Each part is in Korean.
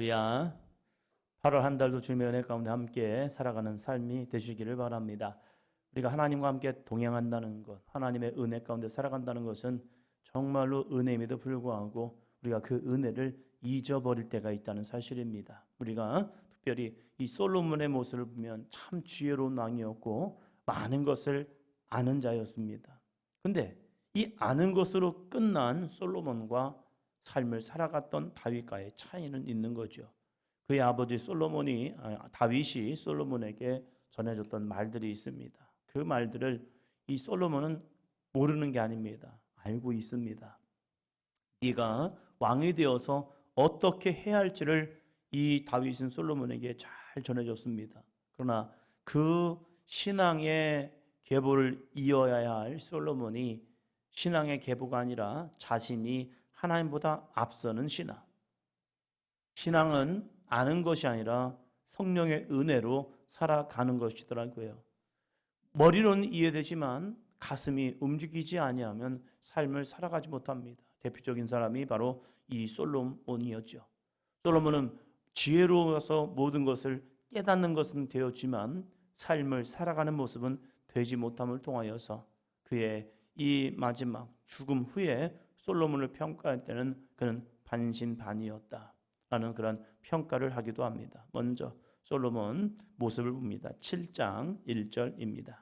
할렐루야. 8월 한 달도 주님의 은혜 가운데 함께 살아가는 삶이 되시기를 바랍니다. 우리가 하나님과 함께 동행한다는 것, 하나님의 은혜 가운데 살아간다는 것은 정말로 은혜임에도 불구하고 우리가 그 은혜를 잊어버릴 때가 있다는 사실입니다. 우리가 특별히 이 솔로몬의 모습을 보면 참 지혜로운 왕이었고 많은 것을 아는 자였습니다. 근데 이 아는 것으로 끝난 솔로몬과 삶을 살아갔던 다윗과의 차이는 있는 거죠. 그의 아버지 다윗이 솔로몬에게 전해줬던 말들이 있습니다. 그 말들을 이 솔로몬은 모르는 게 아닙니다. 알고 있습니다. 네가 왕이 되어서 어떻게 해야 할지를 이 다윗은 솔로몬에게 잘 전해줬습니다. 그러나 그 신앙의 계보를 이어야 할 솔로몬이 신앙의 계보가 아니라 자신이 하나님보다 앞서는 신앙. 신앙은 아는 것이 아니라 성령의 은혜로 살아가는 것이더라고요. 머리로는 이해되지만 가슴이 움직이지 아니하면 삶을 살아가지 못합니다. 대표적인 사람이 바로 이 솔로몬이었죠. 솔로몬은 지혜로워서 모든 것을 깨닫는 것은 되었지만 삶을 살아가는 모습은 되지 못함을 통하여서 그의 이 마지막 죽음 후에 솔로몬을 평가할 때는 그는 반신반의였다라는 그런 평가를 하기도 합니다. 먼저 솔로몬 모습을 봅니다. 7장 1절입니다.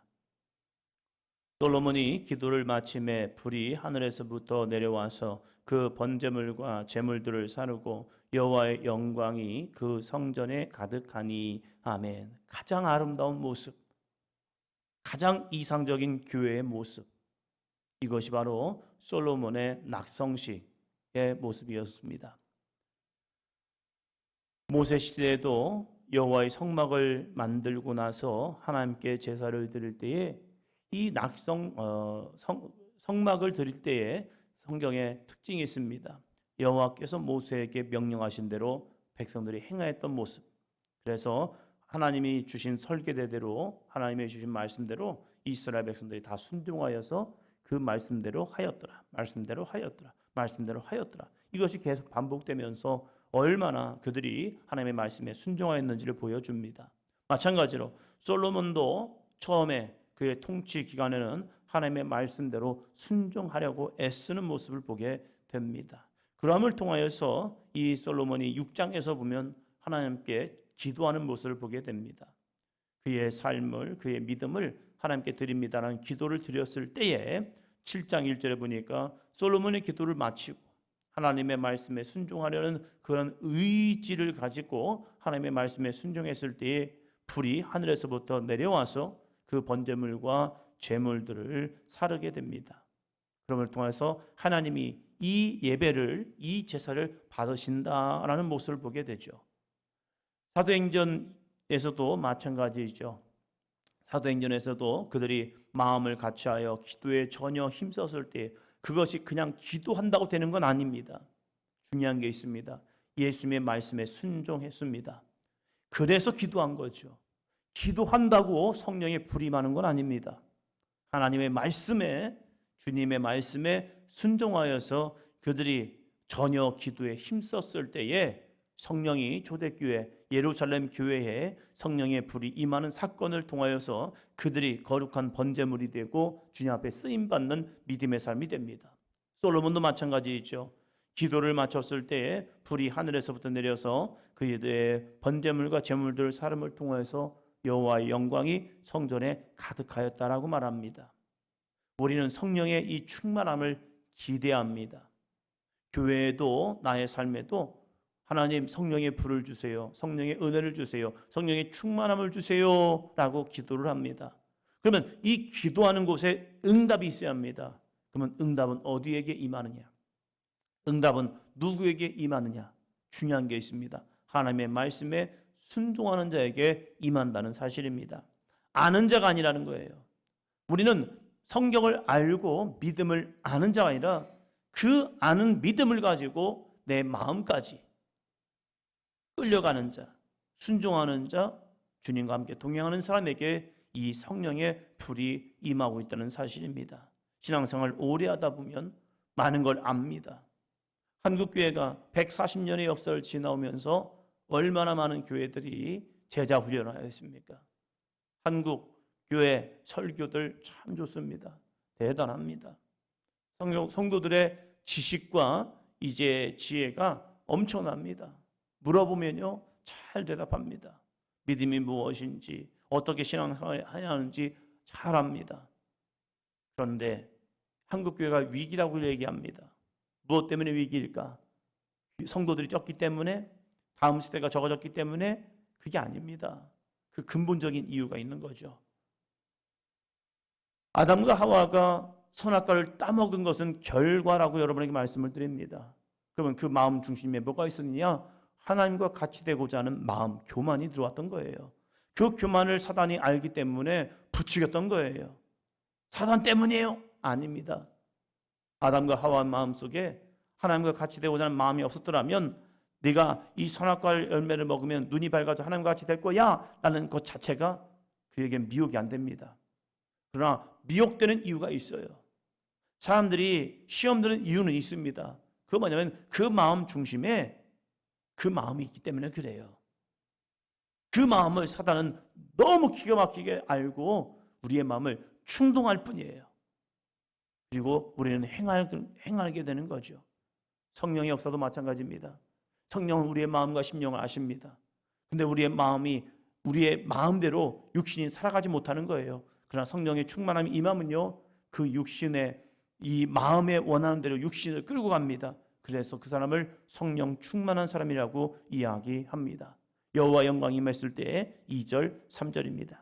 솔로몬이 기도를 마침에 불이 하늘에서부터 내려와서 그 번제물과 제물들을 사르고 여호와의 영광이 그 성전에 가득하니 아멘. 가장 아름다운 모습, 가장 이상적인 교회의 모습, 이것이 바로 솔로몬의 낙성식의 모습이었습니다. 모세 시대에도 여호와의 성막을 만들고 나서 하나님께 제사를 드릴 때에 이 성막을 드릴 때에 성경에 특징이 있습니다. 여호와께서 모세에게 명령하신 대로 백성들이 행하였던 모습. 그래서 하나님이 주신 설계대로 하나님이 주신 말씀대로 이스라엘 백성들이 다 순종하여서 그 말씀대로 하였더라. 이것이 계속 반복되면서 얼마나 그들이 하나님의 말씀에 순종하였는지를 보여줍니다. 마찬가지로 솔로몬도 처음에 그의 통치 기간에는 하나님의 말씀대로 순종하려고 애쓰는 모습을 보게 됩니다. 그럼을 통하여서 이 솔로몬이 6장에서 보면 하나님께 기도하는 모습을 보게 됩니다. 그의 삶을, 그의 믿음을 하나님께 드립니다라는 기도를 드렸을 때에 7장 1절에 보니까 솔로몬의 기도를 마치고 하나님의 말씀에 순종하려는 그런 의지를 가지고 하나님의 말씀에 순종했을 때에 불이 하늘에서부터 내려와서 그 번제물과 제물들을 사르게 됩니다. 그럼을 통해서 하나님이 이 예배를, 이 제사를 받으신다라는 모습을 보게 되죠. 사도행전에서도 마찬가지죠. 사도행전에서도 그들이 마음을 같이하여 기도에 전혀 힘썼을 때 그것이 그냥 기도한다고 되는 건 아닙니다. 중요한 게 있습니다. 예수님의 말씀에 순종했습니다. 그래서 기도한 거죠. 기도한다고 성령의 불이 임하는 건 아닙니다. 하나님의 말씀에, 주님의 말씀에 순종하여서 그들이 전혀 기도에 힘썼을 때에 성령이 초대교회 예루살렘 교회에 성령의 불이 임하는 사건을 통하여서 그들이 거룩한 번제물이 되고 주님 앞에 쓰임받는 믿음의 삶이 됩니다. 솔로몬도 마찬가지이죠. 기도를 마쳤을 때에 불이 하늘에서부터 내려서 그의 번제물과 제물들 사름을 통해서 여호와의 영광이 성전에 가득하였다라고 말합니다. 우리는 성령의 이 충만함을 기대합니다. 교회에도 나의 삶에도 하나님 성령의 불을 주세요. 성령의 은혜를 주세요. 성령의 충만함을 주세요. 라고 기도를 합니다. 그러면 이 기도하는 곳에 응답이 있어야 합니다. 그러면 응답은 어디에게 임하느냐? 응답은 누구에게 임하느냐? 중요한 게 있습니다. 하나님의 말씀에 순종하는 자에게 임한다는 사실입니다. 아는 자가 아니라는 거예요. 우리는 성경을 알고 믿음을 아는 자가 아니라 그 아는 믿음을 가지고 내 마음까지 끌려가는 자, 순종하는 자, 주님과 함께 동행하는 사람에게 이 성령의 불이 임하고 있다는 사실입니다. 신앙생활 오래 하다 보면 많은 걸 압니다. 한국교회가 140년의 역사를 지나오면서 얼마나 많은 교회들이 제자 훈련하였습니까? 한국 교회 설교들 참 좋습니다. 대단합니다. 성도들의 지식과 이제 지혜가 엄청납니다. 물어보면요 잘 대답합니다. 믿음이 무엇인지 어떻게 신앙생활을 해야 하는지 잘 압니다. 그런데 한국교회가 위기라고 얘기합니다. 무엇 때문에 위기일까? 성도들이 적기 때문에? 다음 세대가 적어졌기 때문에? 그게 아닙니다. 그 근본적인 이유가 있는 거죠. 아담과 하와가 선악과를 따먹은 것은 결과라고 여러분에게 말씀을 드립니다. 그러면 그 마음 중심에 뭐가 있었느냐? 하나님과 같이 되고자 하는 마음, 교만이 들어왔던 거예요. 그 교만을 사단이 알기 때문에 부추겼던 거예요. 사단 때문이에요? 아닙니다. 아담과 하와 마음속에 하나님과 같이 되고자 하는 마음이 없었더라면 네가 이 선악과 열매를 먹으면 눈이 밝아져 하나님과 같이 될 거야 라는 것 자체가 그에게 미혹이 안 됩니다. 그러나 미혹되는 이유가 있어요. 사람들이 시험 드는 이유는 있습니다. 그거 뭐냐면 그 마음 중심에 그 마음이 있기 때문에 그래요. 그 마음을 사단은 너무 기가 막히게 알고 우리의 마음을 충동할 뿐이에요. 그리고 우리는 행하게 되는 거죠. 성령의 역사도 마찬가지입니다. 성령은 우리의 마음과 심령을 아십니다. 근데 우리의 마음이 우리의 마음대로 육신이 살아가지 못하는 거예요. 그러나 성령의 충만함이 임하면요 그 육신의 이 마음에 원하는 대로 육신을 끌고 갑니다. 그래서 그 사람을 성령 충만한 사람이라고 이야기합니다. 여호와의 영광이 임했을 때 2절 3절입니다.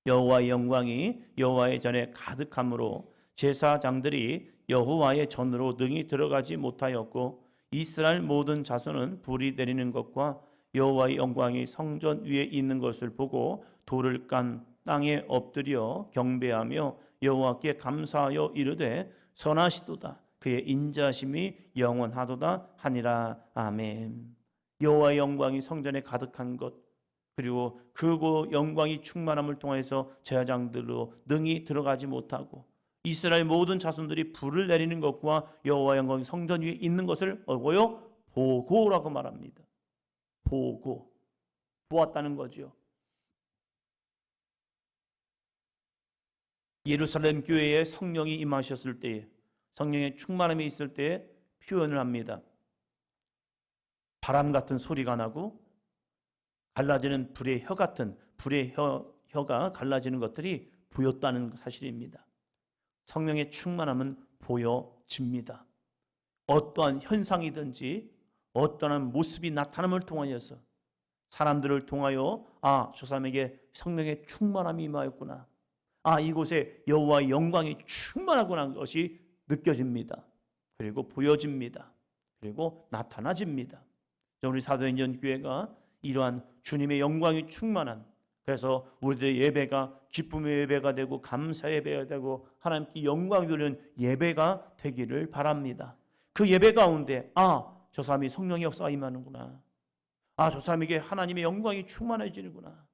여호와의 영광이 여호와의 전에 가득함으로 제사장들이 여호와의 전으로 능히 들어가지 못하였고 이스라엘 모든 자손은 불이 내리는 것과 여호와의 영광이 성전 위에 있는 것을 보고 돌을 깐 땅에 엎드려 경배하며 여호와께 감사하여 이르되 선하시도다 그의 인자심이 영원하도다 하니라. 아멘. 여호와의 영광이 성전에 가득한 것 그리고 그 영광이 충만함을 통해서 제사장들로 능히 들어가지 못하고 이스라엘 모든 자손들이 불을 내리는 것과 여호와의 영광이 성전 위에 있는 것을 뭐고요? 보고라고 말합니다. 보고 보았다는 거죠. 예루살렘 교회에 성령이 임하셨을 때에 성령의 충만함이 있을 때에 표현을 합니다. 바람 같은 소리가 나고 갈라지는 불의 혀 같은 불의 혀가 갈라지는 것들이 보였다는 사실입니다. 성령의 충만함은 보여집니다. 어떠한 현상이든지 어떠한 모습이 나타남을 통하여서 사람들을 통하여 저 사람에게 성령의 충만함이 임하였구나. 이곳에 여호와의 영광이 충만하구나 하는 것이 느껴집니다. 그리고 보여집니다. 그리고 나타나집니다. 우리 사도행전 교회가 이러한 주님의 영광이 충만한 그래서 우리들의 예배가 기쁨의 예배가 되고 감사의 예배가 되고 하나님께 영광 돌리는 예배가 되기를 바랍니다. 그 예배 가운데 저 사람이 성령의 역사가 임하는구나. 저 사람에게 하나님의 영광이 충만해지는구나.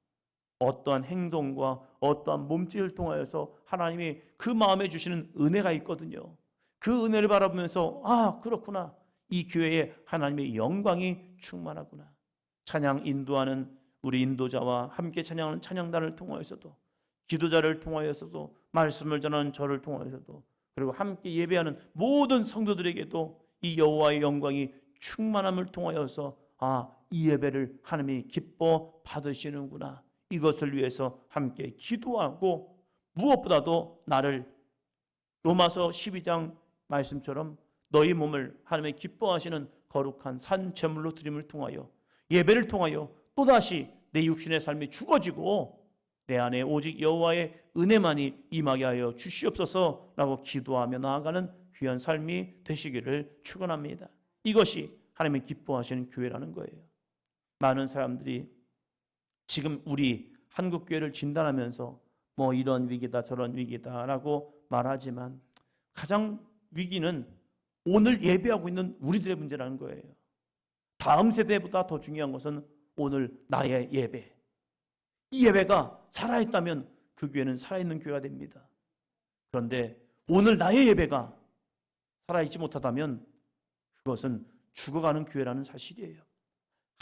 어떠한 행동과 어떠한 몸짓을 통하여서 하나님이 그 마음에 주시는 은혜가 있거든요. 그 은혜를 바라보면서 그렇구나. 이 교회에 하나님의 영광이 충만하구나. 찬양 인도하는 우리 인도자와 함께 찬양하는 찬양단을 통하여서도 기도자를 통하여서도 말씀을 전하는 저를 통하여서도 그리고 함께 예배하는 모든 성도들에게도 이 여호와의 영광이 충만함을 통하여서 이 예배를 하나님이 기뻐 받으시는구나. 이것을 위해서 함께 기도하고 무엇보다도 나를 로마서 12장 말씀처럼 너희 몸을 하나님의 기뻐하시는 거룩한 산제물로 드림을 통하여 예배를 통하여 또다시 내 육신의 삶이 죽어지고 내 안에 오직 여호와의 은혜만이 임하게 하여 주시옵소서라고 기도하며 나아가는 귀한 삶이 되시기를 축원합니다. 이것이 하나님의 기뻐하시는 교회라는 거예요. 많은 사람들이 지금 우리 한국교회를 진단하면서 이런 위기다 저런 위기다라고 말하지만 가장 위기는 오늘 예배하고 있는 우리들의 문제라는 거예요. 다음 세대보다 더 중요한 것은 오늘 나의 예배. 이 예배가 살아있다면 그 교회는 살아있는 교회가 됩니다. 그런데 오늘 나의 예배가 살아있지 못하다면 그것은 죽어가는 교회라는 사실이에요.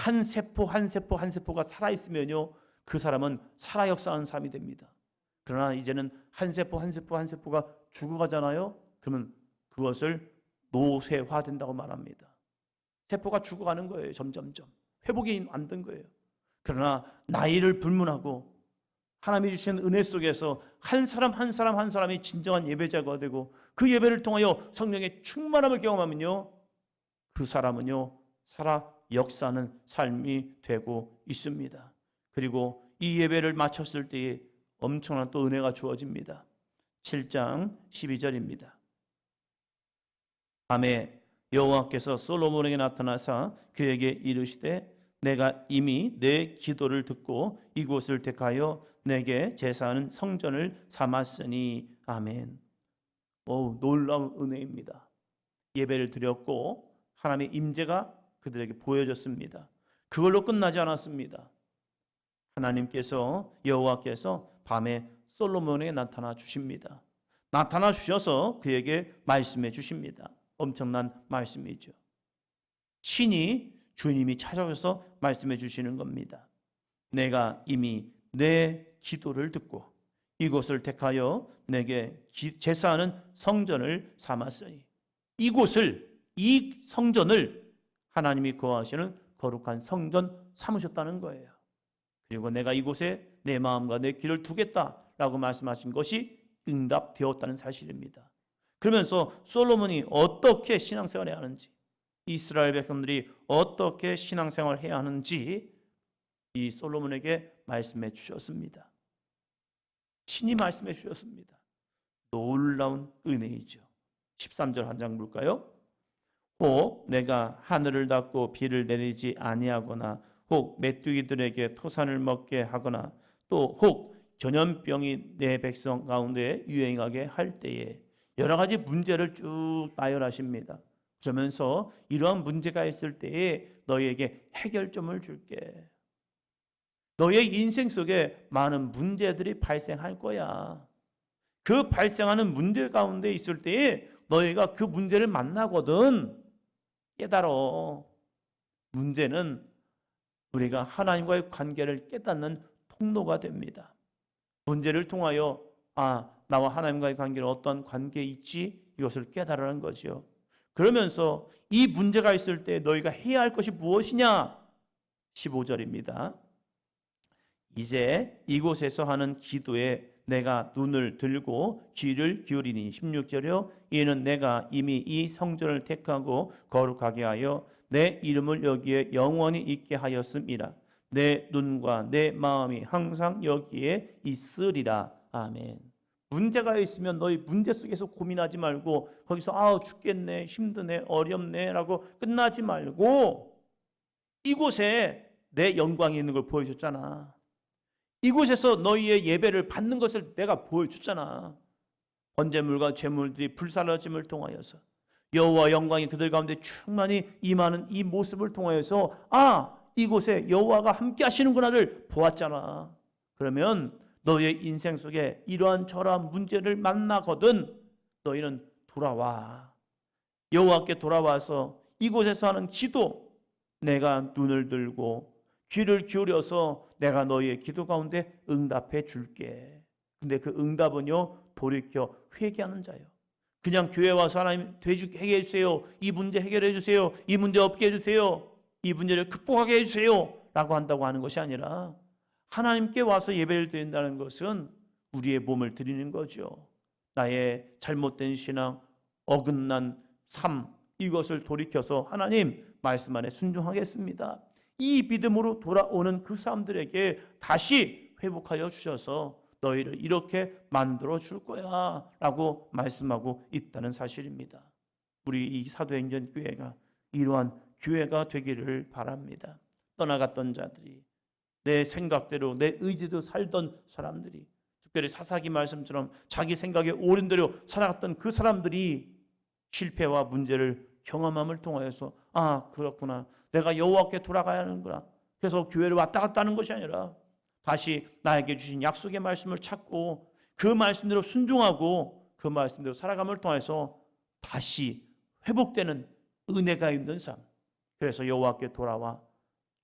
한 세포 한 세포 한 세포가 살아있으면요, 그 사람은 살아 역사하는 사람이 됩니다. 그러나 이제는 한 세포 한 세포 한 세포가 죽어가잖아요. 그러면 그것을 노쇠화된다고 말합니다. 세포가 죽어가는 거예요. 점점점 회복이 안 된 거예요. 그러나 나이를 불문하고 하나님이 주신 은혜 속에서 한 사람 한 사람 한 사람이 진정한 예배자가 되고 그 예배를 통하여 성령의 충만함을 경험하면요, 그 사람은요 살아 역사하는 삶이 되고 있습니다. 그리고 이 예배를 마쳤을 때에 엄청난 또 은혜가 주어집니다. 7장 12절입니다. 밤에 여호와께서 솔로몬에게 나타나사 그에게 이르시되 내가 이미 내 기도를 듣고 이곳을 택하여 내게 제사하는 성전을 삼았으니. 아멘. 놀라운 은혜입니다. 예배를 드렸고 하나님의 임재가 그들에게 보여졌습니다. 그걸로 끝나지 않았습니다. 하나님께서 여호와께서 밤에 솔로몬에게 나타나 주십니다. 나타나 주셔서 그에게 말씀해 주십니다. 엄청난 말씀이죠. 친히 주님이 찾아오셔서 말씀해 주시는 겁니다. 내가 이미 내 기도를 듣고 이곳을 택하여 내게 제사하는 성전을 삼았으니. 이곳을, 이 성전을 하나님이 거하시는 거룩한 성전 삼으셨다는 거예요. 그리고 내가 이곳에 내 마음과 내 귀를 두겠다라고 말씀하신 것이 응답되었다는 사실입니다. 그러면서 솔로몬이 어떻게 신앙생활을 해야 하는지, 이스라엘 백성들이 어떻게 신앙생활을 해야 하는지 이 솔로몬에게 말씀해 주셨습니다. 친히 말씀해 주셨습니다. 놀라운 은혜이죠. 13절 한 장 볼까요? 혹 내가 하늘을 닫고 비를 내리지 아니하거나 혹 메뚜기들에게 토산을 먹게 하거나 또 혹 전염병이 내 백성 가운데 유행하게 할 때에, 여러 가지 문제를 쭉 나열하십니다. 그러면서 이러한 문제가 있을 때에 너희에게 해결점을 줄게. 너의 인생 속에 많은 문제들이 발생할 거야. 그 발생하는 문제 가운데 있을 때에 너희가 그 문제를 만나거든 깨달어. 문제는 우리가 하나님과의 관계를 깨닫는 통로가 됩니다. 문제를 통하여 나와 하나님과의 관계는 어떤 관계에 있지? 이것을 깨달으라는 거죠. 그러면서 이 문제가 있을 때 너희가 해야 할 것이 무엇이냐? 15절입니다. 이제 이곳에서 하는 기도에 내가 눈을 들고 귀를 기울이니. 16절이요. 이는 내가 이미 이 성전을 택하고 거룩하게 하여 내 이름을 여기에 영원히 있게 하였음이라. 내 눈과 내 마음이 항상 여기에 있으리라. 아멘. 문제가 있으면 너희 문제 속에서 고민하지 말고 거기서 죽겠네, 힘드네, 어렵네 라고 끝나지 말고 이곳에 내 영광이 있는 걸 보여줬잖아. 이곳에서 너희의 예배를 받는 것을 내가 보여줬잖아. 번제물과 제물들이 불사라짐을 통하여서 여호와 영광이 그들 가운데 충만히 임하는 이 모습을 통하여서 이곳에 여호와가 함께 하시는구나를 보았잖아. 그러면 너희의 인생 속에 이러한 저러한 문제를 만나거든 너희는 돌아와. 여호와께 돌아와서 이곳에서 하는 기도, 내가 눈을 들고 귀를 기울여서 내가 너희의 기도 가운데 응답해 줄게. 근데 그 응답은요, 돌이켜 회개하는 자예요. 그냥 교회 와서 하나님 해결해 주세요, 이 문제 해결해 주세요, 이 문제 없게 해주세요, 이 문제를 극복하게 해주세요 라고 한다고 하는 것이 아니라 하나님께 와서 예배를 드린다는 것은 우리의 몸을 드리는 거죠. 나의 잘못된 신앙, 어긋난 삶, 이것을 돌이켜서 하나님 말씀 안에 순종하겠습니다. 이 믿음으로 돌아오는 그 사람들에게 다시 회복하여 주셔서 너희를 이렇게 만들어 줄 거야 라고 말씀하고 있다는 사실입니다. 우리 이 사도행전 교회가 이러한 교회가 되기를 바랍니다. 떠나갔던 자들이, 내 생각대로 내 의지대로 살던 사람들이, 특별히 사사기 말씀처럼 자기 생각에 옳은 대로 살아갔던 그 사람들이 실패와 문제를 경험함을 통하여서 그렇구나, 내가 여호와께 돌아가야 하는구나. 그래서 교회를 왔다 갔다 하는 것이 아니라 다시 나에게 주신 약속의 말씀을 찾고 그 말씀대로 순종하고 그 말씀대로 살아감을 통해서 다시 회복되는 은혜가 있는 삶. 그래서 여호와께 돌아와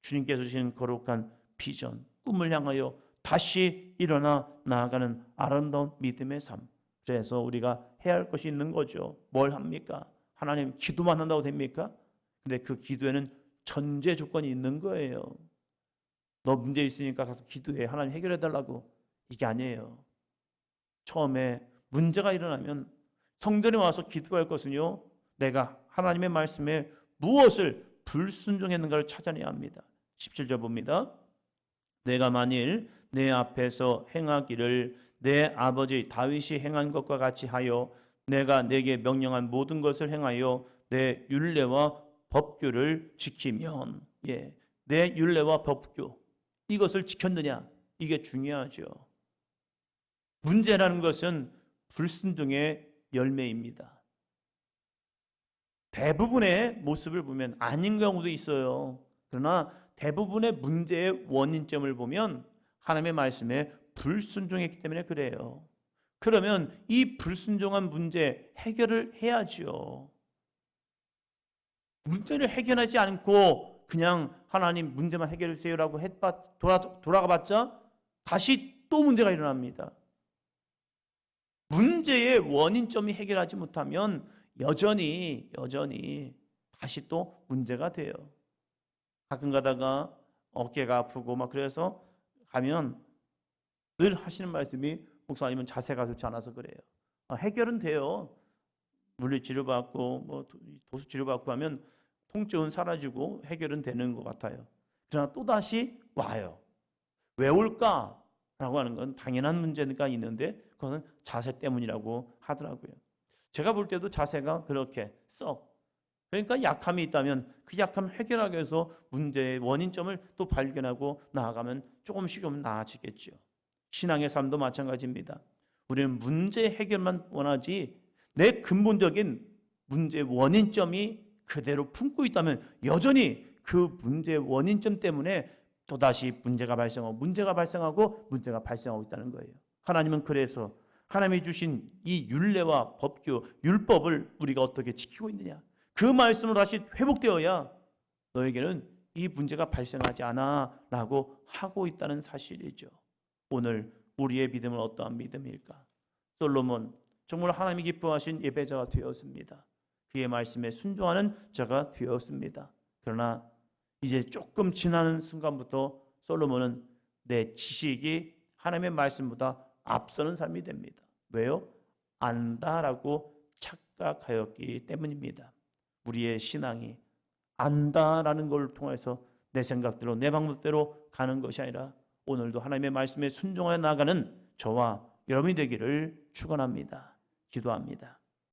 주님께서 주신 거룩한 비전, 꿈을 향하여 다시 일어나 나아가는 아름다운 믿음의 삶. 그래서 우리가 해야 할 것이 있는 거죠. 뭘 합니까? 하나님 기도만 한다고 됩니까? 근데 그 기도에는 전제 조건이 있는 거예요. 너 문제 있으니까 가서 기도해. 하나님 해결해 달라고. 이게 아니에요. 처음에 문제가 일어나면 성전에 와서 기도할 것은요, 내가 하나님의 말씀에 무엇을 불순종했는가를 찾아내야 합니다. 17절 봅니다. 내가 만일 내 앞에서 행하기를 내 아버지 다윗이 행한 것과 같이 하여 내가 내게 명령한 모든 것을 행하여 내 율례와 법규를 지키면, 내 율례와 법규 이것을 지켰느냐, 이게 중요하죠. 문제라는 것은 불순종의 열매입니다. 대부분의 모습을 보면 아닌 경우도 있어요. 그러나 대부분의 문제의 원인점을 보면 하나님의 말씀에 불순종했기 때문에 그래요. 그러면 이 불순종한 문제 해결을 해야죠. 문제를 해결하지 않고 그냥 하나님 문제만 해결해 주세요라고 돌아가 봤자 다시 또 문제가 일어납니다. 문제의 원인점이 해결하지 못하면 여전히 다시 또 문제가 돼요. 가끔 가다가 어깨가 아프고 막 그래서 가면 늘 하시는 말씀이 목사님은 자세가 좋지 않아서 그래요. 해결은 돼요. 물리치료 받고 뭐 도수치료 받고 하면 통증은 사라지고 해결은 되는 것 같아요. 그러나 또 다시 와요. 왜 올까라고 하는 건 당연한 문제가 있는데 그것은 자세 때문이라고 하더라고요. 제가 볼 때도 자세가 그렇게 그러니까 약함이 있다면 그 약함을 해결하기 위해서 문제의 원인점을 또 발견하고 나아가면 조금씩 좀 나아지겠죠. 신앙의 삶도 마찬가지입니다. 우리는 문제 해결만 원하지 내 근본적인 문제의 원인점이 그대로 품고 있다면 여전히 그 문제의 원인점 때문에 또다시 문제가 발생하고 있다는 거예요. 하나님은 그래서 하나님이 주신 이 율례와 법규, 율법을 우리가 어떻게 지키고 있느냐, 그 말씀으로 다시 회복되어야 너에게는 이 문제가 발생하지 않아 라고 하고 있다는 사실이죠. 오늘 우리의 믿음은 어떠한 믿음일까? 솔로몬 정말 하나님이 기뻐하신 예배자가 되었습니다. 그의 말씀에 순종하는 자가 되었습니다. 그러나 이제 조금 지나는 순간부터 솔로몬은 내 지식이 하나님의 말씀보다 앞서는 삶이 됩니다. 왜요? 안다라고 착각하였기 때문입니다. 우리의 신앙이 안다라는 걸 통해서 내 생각대로 내 방법대로 가는 것이 아니라 오늘도 하나님의 말씀에 순종하여 나가는 저와 여러분이 되기를 축원합니다. 기도합니다.